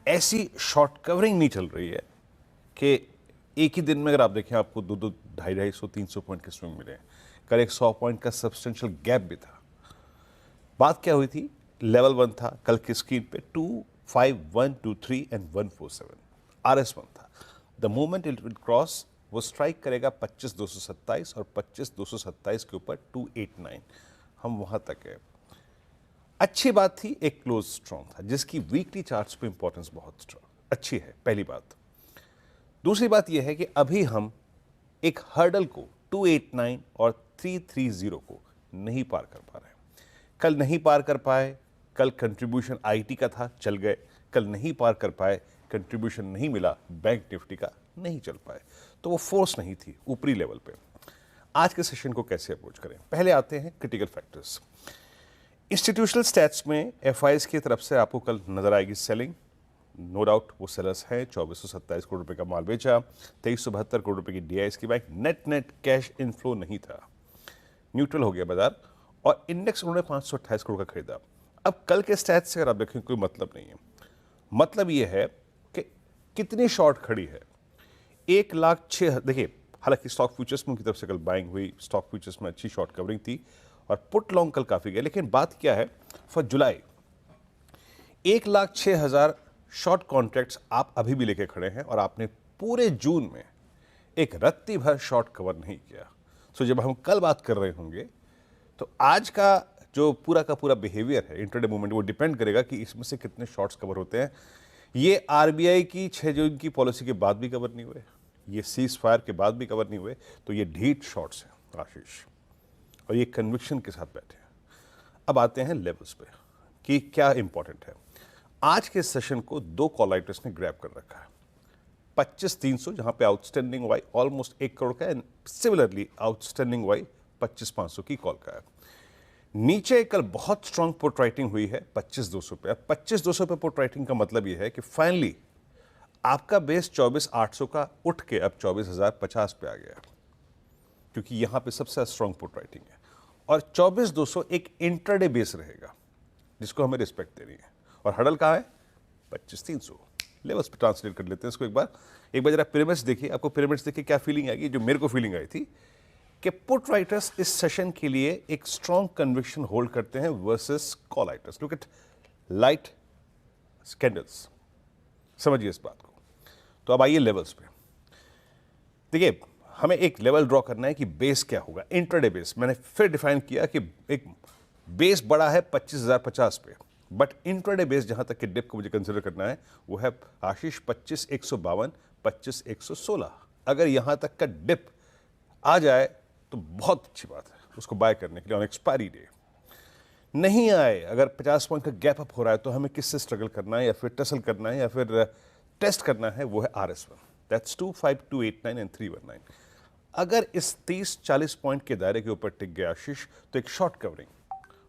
ऐसी short covering नहीं चल रही है कि एक ही दिन में अगर आप देखें आपको दो दो 250-300 पॉइंट के स्विंग मिले हैं। कल एक 100 पॉइंट का सब्सटेंशियल गैप भी था। बात क्या हुई थी? लेवल 1 था कल की स्क्रीन पे 25123 एंड 147 RS1 था। The moment it will cross वो स्ट्राइक करेगा 25,227 और 25,227 के ऊपर 289, हम वहां तक गए। अच्छी बात थी, एक क्लोज स्ट्रॉन्ग था जिसकी वीकली चार्ट्स पे इंपॉर्टेंस बहुत स्ट्रॉन्ग अच्छी है, पहली बात। दूसरी बात यह है कि अभी हम एक हर्डल को 289 और 330 को नहीं पार कर पा रहे हैं। कल नहीं पार कर पाए, कल कंट्रीब्यूशन आईटी का था, चल गए। कल नहीं पार कर पाए, कंट्रीब्यूशन नहीं मिला बैंक निफ्टी का, नहीं चल पाए। तो वो फोर्स नहीं थी ऊपरी लेवल पे। आज के सेशन को कैसे अप्रोच करें? पहले आते हैं क्रिटिकल फैक्टर्स। इंस्टीट्यूशनल स्टैट्स में एफआईज की तरफ से आपको कल नजर आएगी सेलिंग। नो डाउट वो सेलर्स हैं। 2427 करोड़ रुपए का माल बेचा, 2372 करोड़ रुपए की डीआईएस की बैंक। नेट कैश इनफ्लो नहीं था, न्यूट्रल हो गया बाजार। और इंडेक्स उन्होंने 528 करोड़ का खरीदा। अब कल के स्टैट्स से अगर आप देखें कोई मतलब नहीं है। मतलब ये है कि कितनी शॉर्ट खड़ी है। 1,06,000 देखिए, हालांकि स्टॉक फ्यूचर्स में उनकी तरफ से कल बाइंग हुई, स्टॉक फ्यूचर्स में अच्छी शॉर्ट कवरिंग थी और पुट लॉन्ग कल काफी गए। लेकिन बात क्या है, फॉर जुलाई 1,06,000 शॉर्ट कॉन्ट्रैक्ट्स आप अभी भी लेके खड़े हैं और आपने पूरे जून में एक रत्ती भर शॉर्ट कवर नहीं किया। सो जब हम कल बात कर रहे होंगे तो आज का जो पूरा का पूरा बिहेवियर है इंट्राडे मूवमेंट, वो डिपेंड करेगा कि इसमें से कितने शॉर्ट्स कवर होते हैं। ये आरबीआई की 6 जून की पॉलिसी के बाद भी कवर नहीं हुए, ये सीज फायर के बाद भी कवर नहीं हुए। तो ये ढीठ शॉर्ट्स हैं आशीष, और ये कन्विक्शन के साथ बैठे हैं। अब आते हैं लेवल्स पे कि क्या इंपॉर्टेंट है। आज के सेशन को दो कॉल राइटर्स ने ग्रैब कर रखा है। 25,300 जहां पे आउटस्टैंडिंग वाई ऑलमोस्ट 1 करोड़ का है, एंड सिमिलरली आउटस्टैंडिंग वाई 25,500 की कॉल का है। नीचे कल बहुत स्ट्रांग पुट राइटिंग हुई है 25,200 पे। अब 25,200 पे पुट राइटिंग का मतलब यह है कि फाइनली आपका बेस 24,800 का उठ के अब 24,050 पे आ गया, क्योंकि यहां पे सबसे स्ट्रांग पुट राइटिंग है। और 24,200 एक इंट्राडे बेस रहेगा जिसको हमें रिस्पेक्ट देनी है। और हडल कहाँ है? 25,300 लेवल्स पे ट्रांसलेट कर लेते हैं इसको। एक बार जरा पिरामिड्स देखिए, आपको पिरामिड्स देखिए क्या फीलिंग आएगी, जो मेरे को फीलिंग आई थी कि पुट राइटर्स इस सेशन के लिए एक स्ट्रॉन्ग कन्विक्शन होल्ड करते हैं versus call writers. Look at light candles, समझिए इस बात को। तो अब आइए लेवल्स पे। देखिए, हमें एक लेवल ड्रॉ करना है कि बेस क्या होगा, इंट्राडे बेस। मैंने फिर डिफाइन किया कि एक बेस बड़ा है 25,050 पे, बट इंट्राडे बेस जहां तक कि डिप को मुझे कंसिडर करना है वो है आशीष 25,152, 25,116। अगर यहां तक का डिप आ जाए तो बहुत अच्छी बात है उसको बाय करने के लिए ऑन एक्सपायरी डे। नहीं आए, अगर 50 पॉइंट का गैप अप हो रहा है तो हमें किससे स्ट्रगल करना है, या फिर टसल करना है, या फिर टेस्ट करना है, वो है RS1। That's 25289 and 319। अगर इस 30-40 पॉइंट के दायरे के ऊपर टिक गया आशीष, तो एक शॉर्ट कवरिंग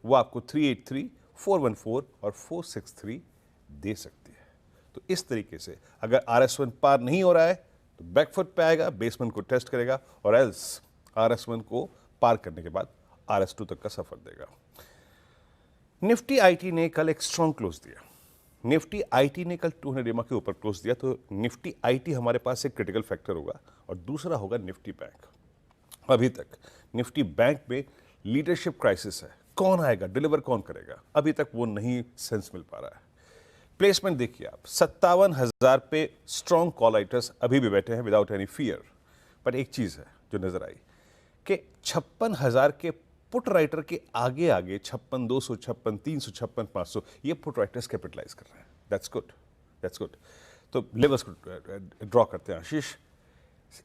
वो आपको 383, 414 और 463 दे सकती है। तो इस तरीके से अगर RS1 पार नहीं हो रहा है तो बैकफुट पे आएगा, बेसमेंट को टेस्ट करेगा, और एल्स RS1 को पार करने के बाद RS2 तक का सफर देगा। निफ्टी आईटी ने कल एक स्ट्रॉन्ग क्लोज दिया। निफ्टी आईटी ने कल 200 EMA के ऊपर क्लोज दिया, तो निफ्टी आईटी हमारे पास एक क्रिटिकल फैक्टर होगा। और दूसरा होगा निफ्टी बैंक। अभी तक निफ्टी बैंक में लीडरशिप क्राइसिस है, कौन आएगा, डिलीवर कौन करेगा, अभी तक वो नहीं सेंस मिल पा रहा है। प्लेसमेंट देखिए आप, 57,000 पे स्ट्रॉन्ग कॉल राइटर्स अभी भी बैठे हैं विदाउट एनी फियर। बट एक चीज है जो नजर आई कि 56,000 के पुट राइटर के आगे आगे 56,200, 56,300, 56,500 ये पुट राइटर्स कैपिटलाइज कर रहे हैं। That's good, that's good. तो लेवल्स को ड्रॉ करते हैं आशीष।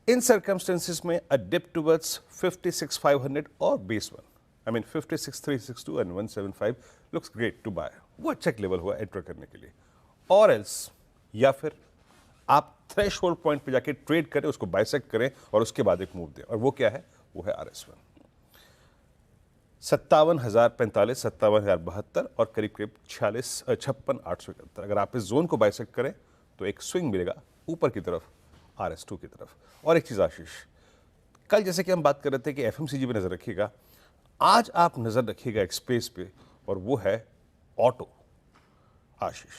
इन सर्कमस्टेंसेस में अ डिप टुवर्ड्स 56,500 और base one, I mean 56,362 and 175 looks great to buy. वो अच्छा लेवल हुआ एंटर करने के लिए। और एल्स, या फिर आप थ्रेशोल्ड पॉइंट पे जाके ट्रेड करें, उसको बाइसेक्ट करें और उसके बाद एक मूव दें। और वो क्या है? वो है RS1। 57,045, 57,072 और करीब करीब 56,871। अगर आप इस जोन को बाइसेक्ट करें तो एक स्विंग मिलेगा ऊपर की तरफ, RS2 की तरफ। और एक चीज आशीष, कल जैसे कि हम बात कर रहे थे कि FMCG पे नजर रखिएगा, आज आप नजर रखिएगा एक स्पेस पे, और वो है ऑटो आशीष।